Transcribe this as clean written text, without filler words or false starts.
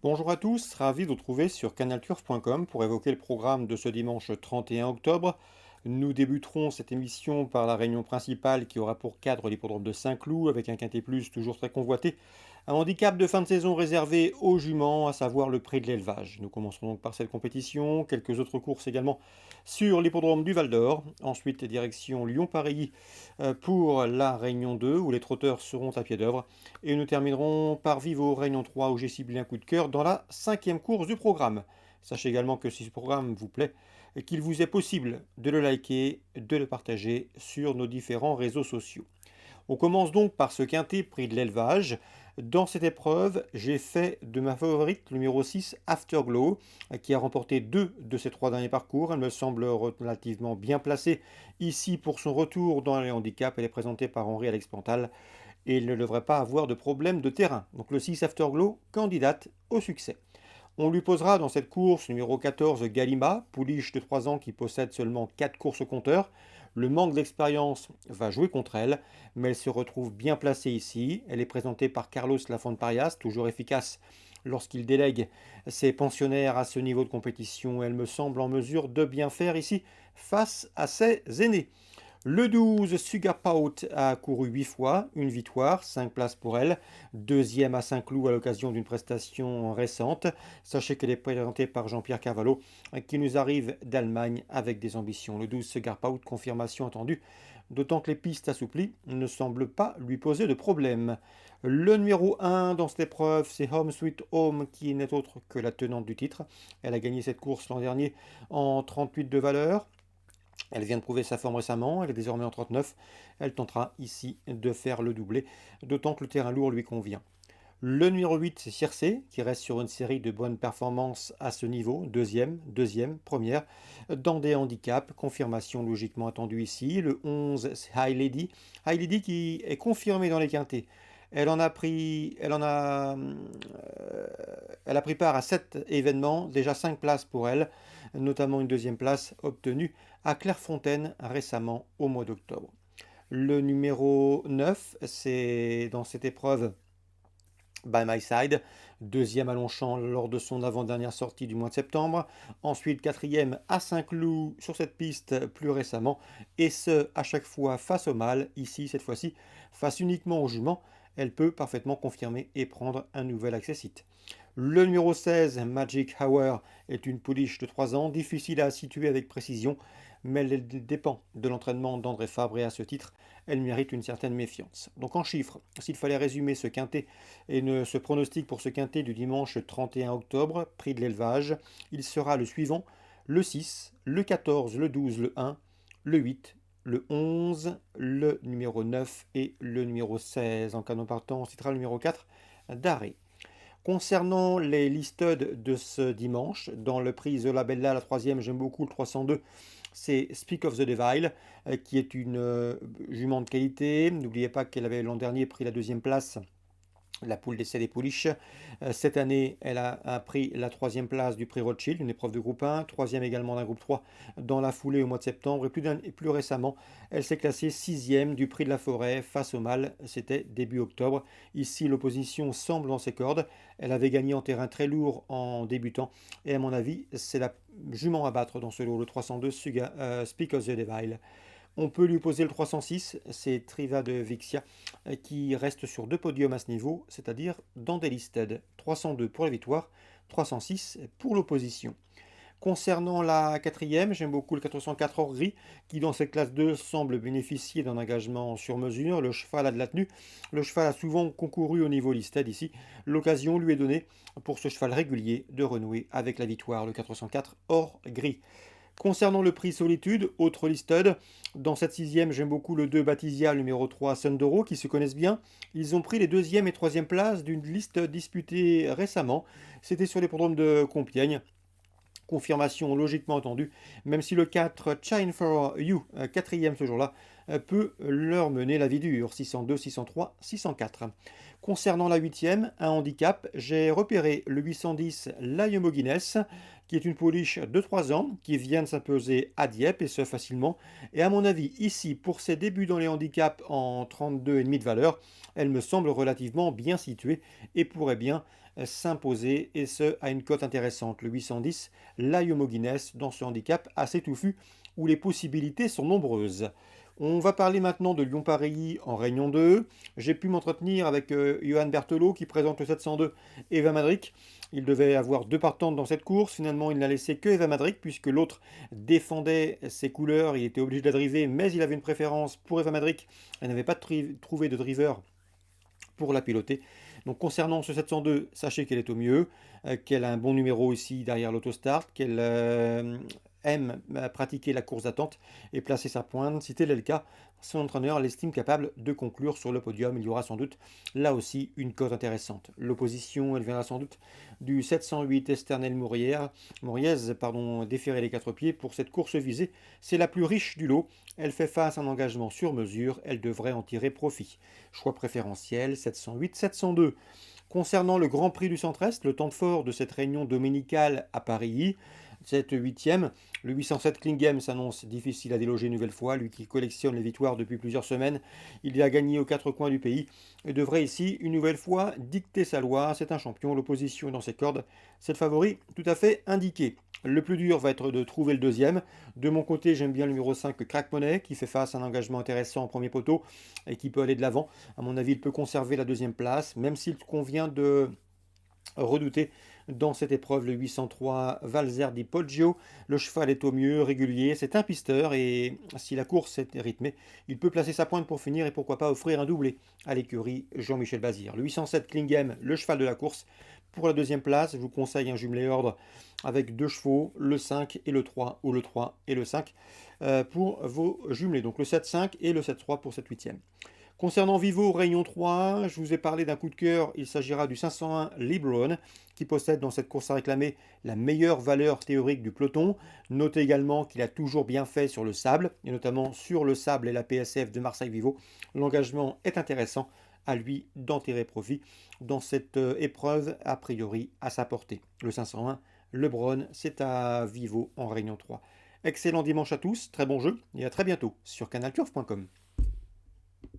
Bonjour à tous, ravi de vous retrouver sur canalturf.com pour évoquer le programme de ce dimanche 31 octobre. Nous débuterons cette émission par la réunion principale qui aura pour cadre l'hippodrome de Saint-Cloud avec un quintet plus toujours très convoité. Un handicap de fin de saison réservé aux juments, à savoir le prix de l'élevage. Nous commencerons donc par cette compétition, quelques autres courses également sur l'hippodrome du Val d'Or. Ensuite, direction Lyon-Paris pour la Réunion 2 où les trotteurs seront à pied d'œuvre. Et nous terminerons par Vivo Réunion 3 où j'ai ciblé un coup de cœur dans la cinquième course du programme. Sachez également que si ce programme vous plaît, qu'il vous est possible de le liker, de le partager sur nos différents réseaux sociaux. On commence donc par ce quintet prix de l'élevage. Dans cette épreuve, j'ai fait de ma favorite, le numéro 6, Afterglow, qui a remporté deux de ses trois derniers parcours. Elle me semble relativement bien placée ici pour son retour dans les handicaps. Elle est présentée par Henri-Alex Pantal et il ne devrait pas avoir de problème de terrain. Donc le 6 Afterglow, candidate au succès. On lui posera dans cette course numéro 14 Galima, pouliche de 3 ans qui possède seulement 4 courses au compteur. Le manque d'expérience va jouer contre elle, mais elle se retrouve bien placée ici. Elle est présentée par Carlos Lafont-Parias, toujours efficace lorsqu'il délègue ses pensionnaires à ce niveau de compétition. Elle me semble en mesure de bien faire ici face à ses aînés. Le 12, Sugapout a couru 8 fois, une victoire, 5 places pour elle. Deuxième à Saint-Cloud à l'occasion d'une prestation récente. Sachez qu'elle est présentée par Jean-Pierre Cavallo, qui nous arrive d'Allemagne avec des ambitions. Le 12, Sugapout, confirmation attendue, d'autant que les pistes assouplies ne semblent pas lui poser de problème. Le numéro 1 dans cette épreuve, c'est Home Sweet Home, qui n'est autre que la tenante du titre. Elle a gagné cette course l'an dernier en 38 de valeur. Elle vient de prouver sa forme récemment, elle est désormais en 39. Elle tentera ici de faire le doublé, d'autant que le terrain lourd lui convient. Le numéro 8, c'est Circé, qui reste sur une série de bonnes performances à ce niveau, deuxième, première, dans des handicaps, confirmation logiquement attendue ici. Le 11, c'est High Lady qui est confirmée dans les quintés. Elle a pris part à 7 événements, déjà 5 places pour elle, notamment une deuxième place obtenue à Clairefontaine récemment au mois d'octobre. Le numéro 9, c'est dans cette épreuve By My Side, deuxième à Longchamp lors de son avant-dernière sortie du mois de septembre, ensuite quatrième à Saint-Cloud sur cette piste plus récemment, et ce à chaque fois face au mâle, ici cette fois-ci face uniquement au jument, elle peut parfaitement confirmer et prendre un nouvel accessite. Le numéro 16, Magic Hour, est une pouliche de 3 ans, difficile à situer avec précision, mais elle dépend de l'entraînement d'André Fabre et à ce titre, elle mérite une certaine méfiance. Donc en chiffres, s'il fallait résumer ce quintet et ce pronostic pour ce quintet du dimanche 31 octobre, prix de l'élevage, il sera le suivant, le 6, le 14, le 12, le 1, le 8, le 11, le numéro 9 et le numéro 16. En canon partant, on citera le numéro 4 d'arrêt. Concernant les listed de ce dimanche, dans le prix Zola Bella, la troisième, j'aime beaucoup le 302, c'est Speak of the Devil, qui est une jument de qualité. N'oubliez pas qu'elle avait l'an dernier pris la deuxième place, la poule d'essai des pouliches. Cette année, elle a pris la troisième place du prix Rothschild, une épreuve de groupe 1, troisième également d'un groupe 3 dans la foulée au mois de septembre. Et plus récemment, elle s'est classée sixième du prix de la forêt face au mâle. C'était début octobre. Ici, l'opposition semble dans ses cordes. Elle avait gagné en terrain très lourd en débutant. Et à mon avis, c'est la jument à battre dans ce lot, le 302 Speak of the Devil. On peut lui poser le 306, c'est Triva de Vixia, qui reste sur deux podiums à ce niveau, c'est-à-dire dans des listed. 302 pour la victoire, 306 pour l'opposition. Concernant la quatrième, j'aime beaucoup le 404 hors gris, qui dans cette classe 2 semble bénéficier d'un engagement sur mesure. Le cheval a de la tenue. Le cheval a souvent concouru au niveau listed ici. L'occasion lui est donnée pour ce cheval régulier de renouer avec la victoire, le 404 hors gris. Concernant le prix Solitude, autre listed, dans cette sixième, j'aime beaucoup le 2 Batisia, numéro 3 Sundoro, qui se connaissent bien. Ils ont pris les deuxième et troisième places d'une liste disputée récemment. C'était sur l'hippodrome de Compiègne. Confirmation logiquement attendue, même si le 4 Shine for You, quatrième ce jour-là, peut leur mener la vie dure, 602, 603, 604. Concernant la huitième, un handicap, j'ai repéré le 810 Layomo Guinness, qui est une pouliche de 3 ans, qui vient de s'imposer à Dieppe, et ce facilement. Et à mon avis, ici, pour ses débuts dans les handicaps en 32,5 de valeur, elle me semble relativement bien située et pourrait bien s'imposer, et ce à une cote intéressante. Le 810, l'Ayomo Guinness, dans ce handicap assez touffu où les possibilités sont nombreuses. On va parler maintenant de Lyon-Paris en Réunion 2. J'ai pu m'entretenir avec Johan Berthelot qui présente le 702 Eva Madric. Il devait avoir deux partantes dans cette course. Finalement, il n'a laissé que Eva Madric puisque l'autre défendait ses couleurs. Il était obligé de la driver, mais il avait une préférence pour Eva Madric. Elle n'avait pas trouvé de driver pour la piloter. Donc concernant ce 702, sachez qu'elle est au mieux, qu'elle a un bon numéro ici derrière l'autostart, qu'elle aime pratiquer la course d'attente et placer sa pointe. Si tel est le cas, son entraîneur l'estime capable de conclure sur le podium. Il y aura sans doute là aussi une cote intéressante. L'opposition, elle viendra sans doute du 708 Esternel Mouriez, déférer les quatre pieds pour cette course visée. C'est la plus riche du lot. Elle fait face à un engagement sur mesure. Elle devrait en tirer profit. Choix préférentiel 708-702. Concernant le Grand Prix du Centre-Est, le temps fort de cette réunion dominicale à Paris, cette huitième, le 807 Klingem s'annonce difficile à déloger une nouvelle fois, lui qui collectionne les victoires depuis plusieurs semaines. Il y a gagné aux quatre coins du pays et devrait ici une nouvelle fois dicter sa loi. C'est un champion, l'opposition est dans ses cordes. C'est le favori tout à fait indiqué. Le plus dur va être de trouver le deuxième. De mon côté, j'aime bien le numéro 5, Crack Money, qui fait face à un engagement intéressant en premier poteau et qui peut aller de l'avant. À mon avis, il peut conserver la deuxième place, même s'il convient de redouter dans cette épreuve le 803 Valzer di Poggio. Le cheval est au mieux, régulier, c'est un pisteur et si la course est rythmée, il peut placer sa pointe pour finir et pourquoi pas offrir un doublé à l'écurie Jean-Michel Bazir. Le 807 Klingem, le cheval de la course. Pour la deuxième place, je vous conseille un jumelé ordre avec deux chevaux, le 5 et le 3 ou le 3 et le 5 pour vos jumelés. Donc le 7-5 et le 7-3 pour cette huitième. Concernant Vivo Réunion 3, je vous ai parlé d'un coup de cœur. Il s'agira du 501 Lebron qui possède dans cette course à réclamer la meilleure valeur théorique du peloton. Notez également qu'il a toujours bien fait sur le sable, et notamment sur le sable et la PSF de Marseille Vivo. L'engagement est intéressant, à lui d'en tirer profit dans cette épreuve a priori à sa portée. Le 501 Lebron, c'est à Vivo en Réunion 3. Excellent dimanche à tous, très bon jeu et à très bientôt sur canalturf.com.